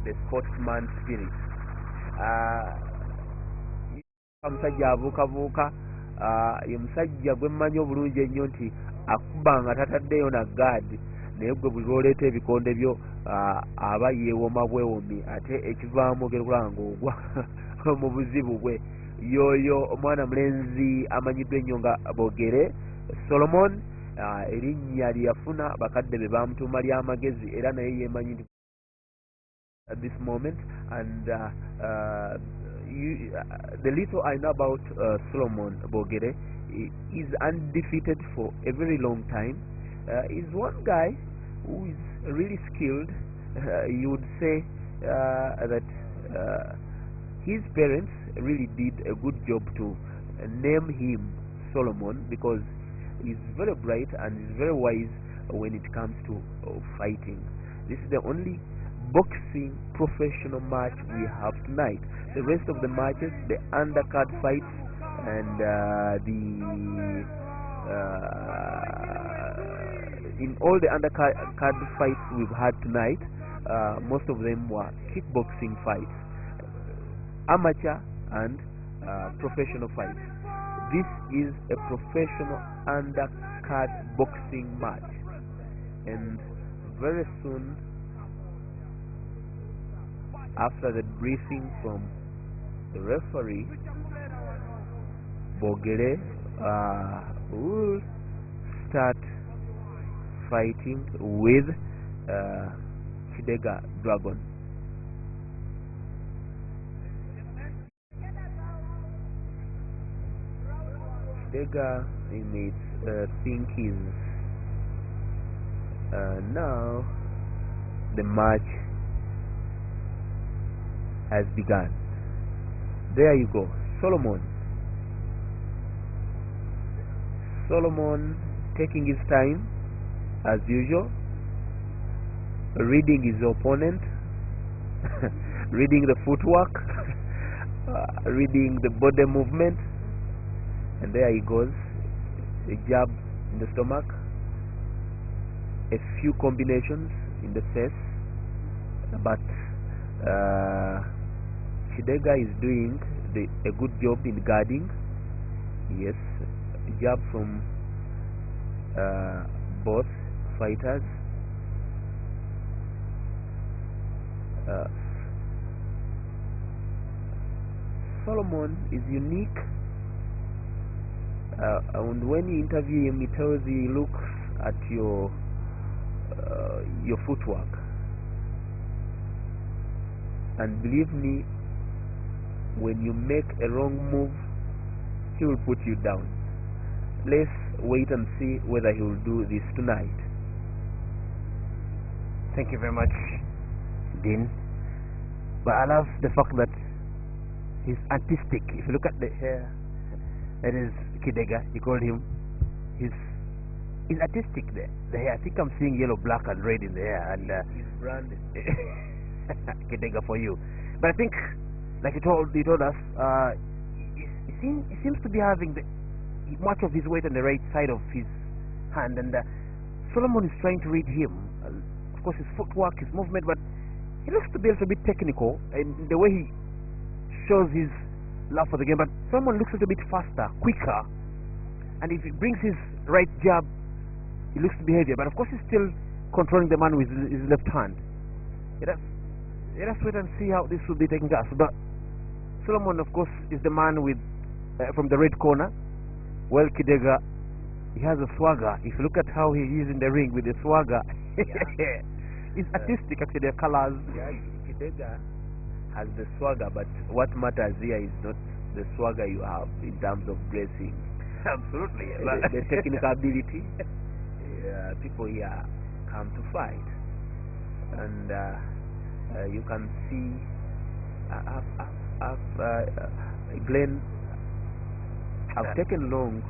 the sportsman spirit. Omusajja abuukabuuka, ye musajja gwe mmanyi obulungi ennyo nti akuba nga tataddeyo na gaadi, naye gwe buli lwoleeta ebikonde byo aba yeewoma bwewomi, ate ekivaamu gekulaba ng'ogwa mu buzibu bwe. Yoyo omwana mulenzi amanyiddwa ennyo nga Bogere Solomon, erinnya lye yafuna bakadde be bamutuuma ly'amagezi, era naye yeemanyi nti at this moment. And the little I know about Solomon Bogere, is undefeated for a very long time. He's one guy who is really skilled. You would say that his parents really did a good job to name him Solomon, because he's very bright and he's very wise when it comes to fighting. This is the only boxing professional match we have tonight. The rest of the matches, the undercard fights and in all the undercard fights we've had tonight, most of them were kickboxing fights, amateur and professional fights. This is a professional undercard boxing match, and very soon after the briefing from the referee, Bogere will start fighting with Kidega Dragon. Kidega, you may think is now the match has begun. There you go, Solomon taking his time as usual, reading his opponent, reading the footwork, reading the body movement, and there he goes, a jab in the stomach, a few combinations in the face, but Kidega is doing a good job in guarding. Yes, a jab from both fighters. Solomon is unique, and when you interview him, he tells you he looks at your footwork, and believe me, when you make a wrong move, he will put you down. Let's wait and see whether he will do this tonight. Thank you very much, Dean. But I love the fact that he's artistic. If you look at the hair, that is Kidega, you called him. He's artistic there. The hair, I think I'm seeing yellow, black, and red in the hair, and His brand Kidega for you. But I think, like you told us, he seems to be having much of his weight on the right side of his hand, and Solomon is trying to read him. Of course, his footwork, his movement, but he looks to be a little bit technical in the way he shows his love for the game. But Solomon looks a little bit faster, quicker, and if he brings his right jab, he looks to be heavier. But of course, he's still controlling the man with his left hand. Let us wait and see how this will be taken us. But Solomon, of course, is the man with from the red corner. Well, Kidega, he has a swagger. If you look at how he is in the ring with the swagger, yeah. It's artistic. Actually, the colors. Yeah, Kidega has the swagger, but what matters here is not the swagger you have in terms of dressing. Absolutely. The technical ability. People here come to fight, and you can see Glenn, I've taken long.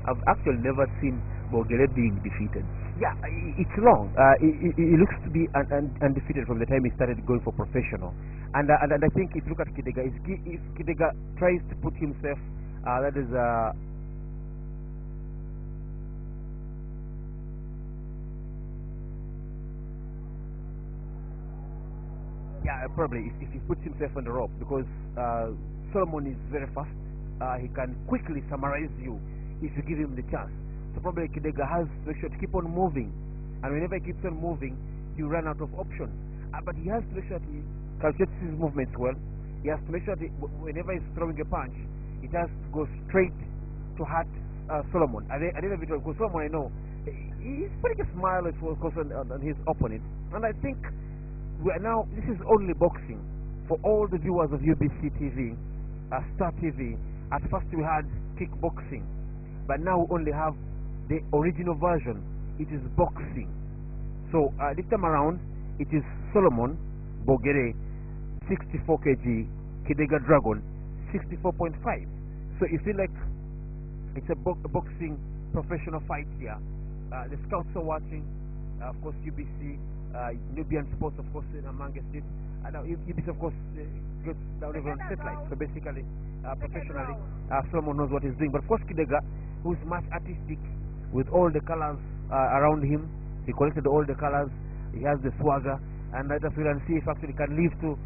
I've actually never seen Bogere being defeated. Yeah, it's long. He looks to be undefeated from the time he started going for professional. And I think if you look at Kidega, if Kidega tries to put himself, that is Yeah, probably if he puts himself on the rope, because Solomon is very fast. He can quickly summarize you if you give him the chance. So probably Kidega has to make sure to keep on moving, and whenever he keeps on moving, he will run out of options. But he has to make sure that he calculates his movements well. He has to make sure that whenever he's throwing a punch, it has to go straight to hurt Solomon. I didn't have it because Solomon, I know, he's putting a smile, of course, on his opponent, and I think we are now. This is only boxing for all the viewers of UBC TV, Star TV. At first we had kickboxing, but now we only have the original version. It is boxing. So this time around, it is Solomon Bogere, 64 kg, Kidega Dragon, 64.5. So you feel like it's a boxing professional fight here. The scouts are watching, of course, UBC, Nubian Sports, of course, among it. And UBC, of course, goes down even on satellite. So basically, professionally, Solomon knows what he's doing. But of course, Kidega, who's much artistic, with all the colors around him, he collected all the colors. He has the swagger, and let us wait and see if actually can live to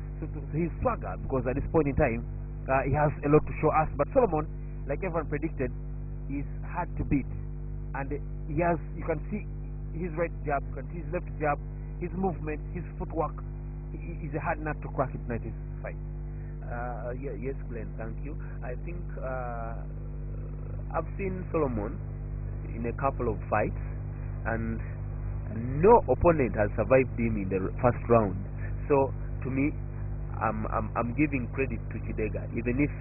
his swagger, because at this point in time, he has a lot to show us. But Solomon, like everyone predicted, is hard to beat, and he has, you can see his right jab, you can see his left jab, his movement, his footwork. He's a hard nut to crack in this fight. Yes, Glenn, thank you. I think I've seen Solomon in a couple of fights, and no opponent has survived him in the first round. So to me, I'm giving credit to Kidega, even if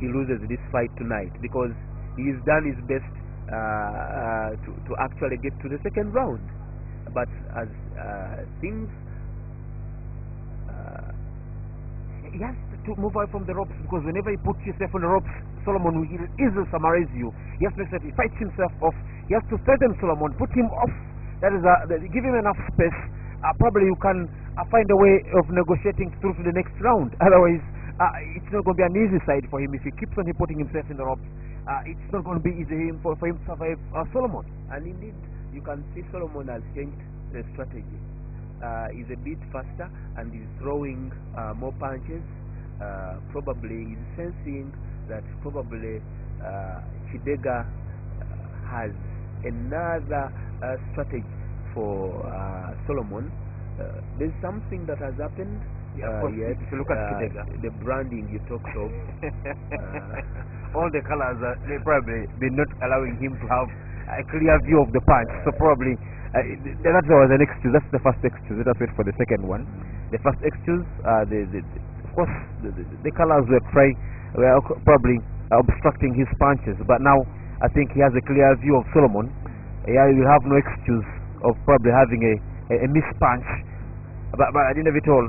he loses this fight tonight, because he's done his best to actually get to the second round. But as things, he has to move away from the ropes, because whenever he puts himself on the ropes, Solomon will easily summarize you. He has to make sure he fights himself off. He has to threaten Solomon, put him off. That is, give him enough space. Probably you can find a way of negotiating through to the next round. Otherwise, it's not going to be an easy side for him if he keeps on putting himself in the ropes. It's not going to be easy for him to survive Solomon. And indeed, you can see Solomon has changed the strategy. He's a bit faster, and he's throwing more punches. Probably he's sensing that probably Kidega has another strategy for Solomon. There's something that has happened. Yes, if you look at Kidega, the branding you talked of, all the colors, they probably been not allowing him to have a clear view of the punch. So probably that was an excuse. That's the first excuse. Let us wait for the second one. The first excuse, of course, the colors were probably obstructing his punches. But now I think he has a clear view of Solomon. He will have no excuse of probably having a missed punch. But at the end of it all,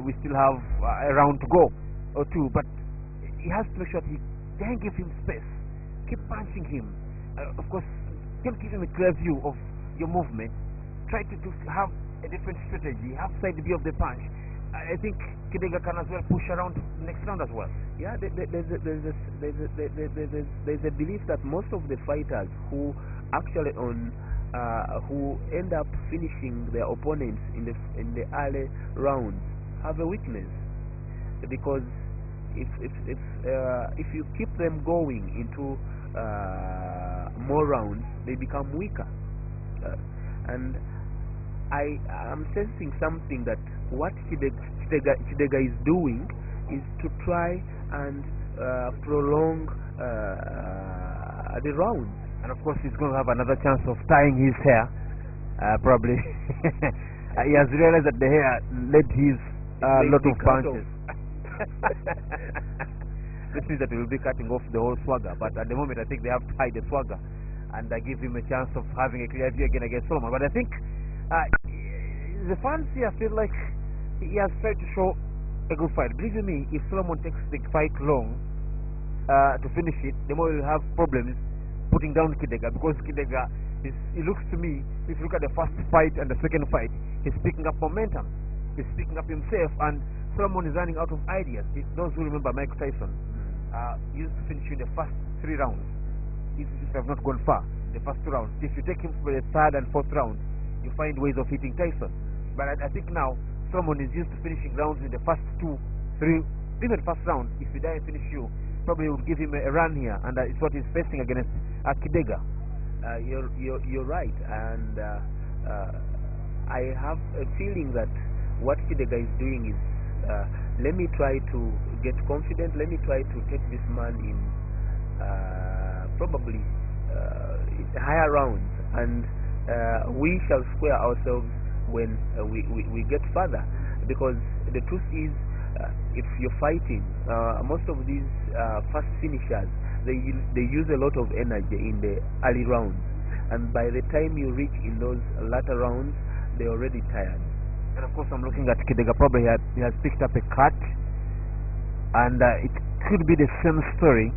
we still have a round to go or two. But he has to make sure that he can give him space. Keep punching him. Of course, don't give him a clear view of your movement. Try to have a different strategy. Have side view of the punch. I think Kidega can as well push around next round as well. Yeah, there's a belief that most of the fighters who actually who end up finishing their opponents in the early rounds have a weakness, because if you keep them going into more rounds, they become weaker. And I am sensing something that what Kidega is doing is to try and prolong the rounds. And of course, he's going to have another chance of tying his hair. Probably he has realized that the hair led his lot of punches. This means that he will be cutting off the whole swagger. But at the moment, I think they have to hide the swagger and give him a chance of having a clear view again against Solomon. But I think the fans here feel like he has tried to show a good fight. Believe me, if Solomon takes the fight long to finish it, the more he'll have problems putting down Kidega, because Kidega, it looks to me, if you look at the first fight and the second fight, he's picking up momentum, he's picking up himself, and Solomon is running out of ideas. Those who remember Mike Tyson, he used to finish in the first 3 rounds. If have not gone far, the first 2 rounds. If you take him for the third and fourth round, you find ways of hitting Tyson. But I think now Solomon is used to finishing rounds in the first 2, 3, even first round. If he die finish you, probably would give him a run here, and it's what he's facing against Kidega. You're right, and I have a feeling that what Kidega is doing is, let me try to get confident, let me try to take this man in probably higher rounds, and we shall square ourselves when we get further, because the truth is, if you're fighting, most of these fast finishers, they use a lot of energy in the early rounds, and by the time you reach in those latter rounds, they're already tired. And of course, I'm looking at Kidega. Probably he has picked up a cut, and it could be the same story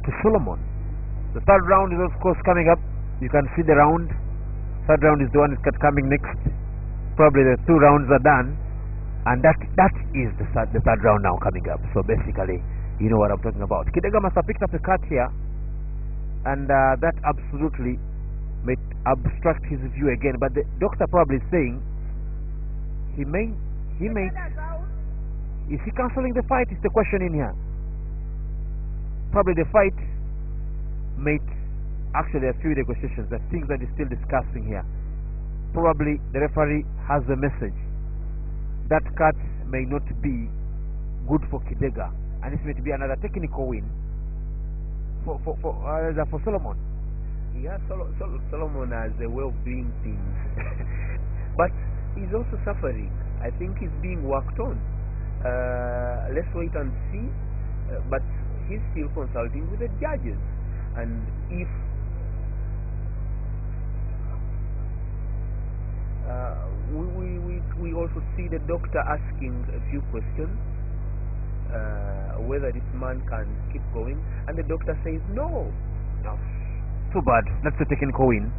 to Solomon. The third round is of course coming up. You can see the round. Third round is the one that's coming next. Probably the 2 rounds are done, and that is the third round now coming up. So basically, you know what I'm talking about. Kidega must have picked up a cut here, and that absolutely may obstruct his view again. But the doctor probably is saying he may is he cancelling the fight? Is the question in here. Probably the fight may actually a few negotiations, the things that he's still discussing here. Probably the referee has a message. That cut may not be good for Kidega, and it's going to be another technical win for Solomon. Yeah, Solomon has a way of doing things, but he's also suffering. I think he's being worked on. Let's wait and see. But he's still consulting with the judges, and if we also see the doctor asking a few questions, whether this man can keep going, and the doctor says no. Too bad. That's a technical win.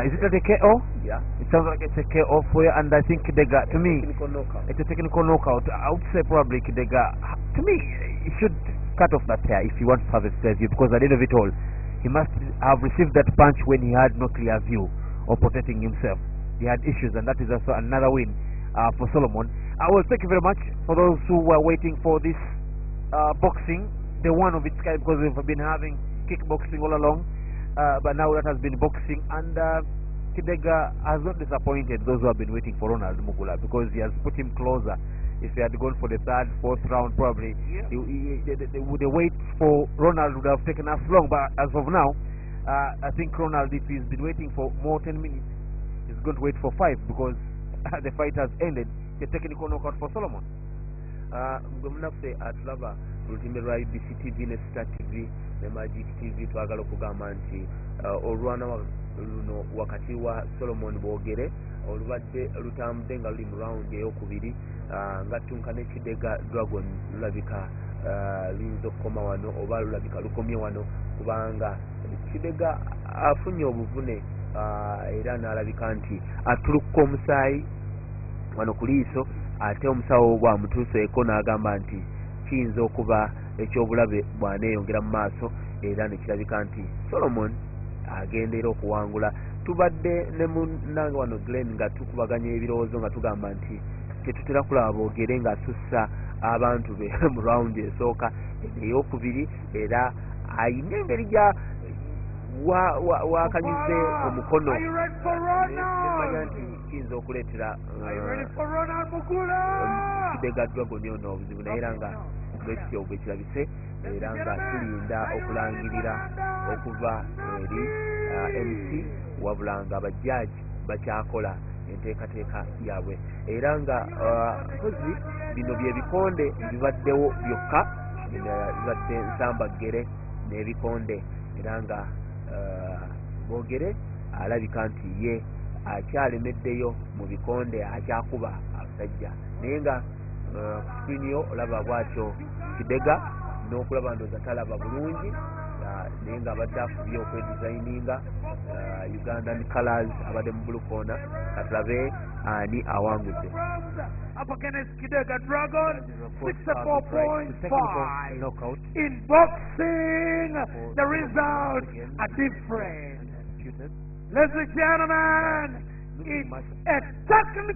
Is it a KO? Yeah. It sounds like it's a KO for you, and I think Kidega, to me, knockout. It's a technical knockout. I would say probably Kidega, to me, he should cut off that hair if he wants to have a clear view, because at the end of it all, he must have received that punch when he had no clear view of protecting himself. He had issues, and that is also another win for Solomon. I will thank you very much for those who were waiting for this boxing, the one of its kind, because we've been having kickboxing all along. But now that has been boxing, and Kidega has not disappointed those who have been waiting for Ronald Mugula, because he has put him closer. If he had gone for the 3rd, 4th round, probably the wait for Ronald would have taken us long. But as of now, I think Ronald, if he's been waiting for more 10 minutes, he's going to wait for 5, because the fight has ended. The technical knockout for Solomon. Gomnaffe atulaba olulimi lwa IBC TV ne Star TV ne Magic TV, twagala okugamba nti olwana luno wakati wa Solomon Bogere olubadde lutambudde nga luli mu round ey'okubiri, nga tunka ne Kidega Dragon lulabika luyinza okukoma wano, oba lulabika lukomye wano, kubanga Kidega afunye obuvune era n'alabika nti atulukka omusaayi wano ku liiso, ate omusawo bwamutuuseeko n'agamba nti kiyinza okuba ekyobulabe bw'aneeyongera mu maaso, era nekirabika nti Solomon agenda era okuwangula. Tubadde ne munnange wano Glen nga tukubaganya ebirowoozo nga tugamba nti tetutera kulaba Bogere ng'asussa abantu be mu round esooka ey'okubiri, era ayina engeri gya wakanyuze omukono nemanya nti kiyinza okuleetera Kidega Dragon ono obuzibu, naye era nga bwekityo bwe kirabise, era nga tulinda okulangirira okuva eri MC, wabula nga abajaji bakyakola enteekateeka yaabwe, era nga mpozi bino byebikonde bibaddewo byokka, bibadde nsambagere n'ebikonde, era nga Bogere alabika nti ye akyalemeddeyo mu bikonde, akyakuba abasajja, naye nga screen yo olaba bwatyo Kidega n'okulaba ndooza talaba bulungi, naye nga abadde afubye okwedesigninga Ugandan colors, abadde mu blue corner. Katulabe ani awangudde. Up against Kidega Dragon, 64.5 knockout. in boxing. The results are different. Ladies and gentlemen, it's a technical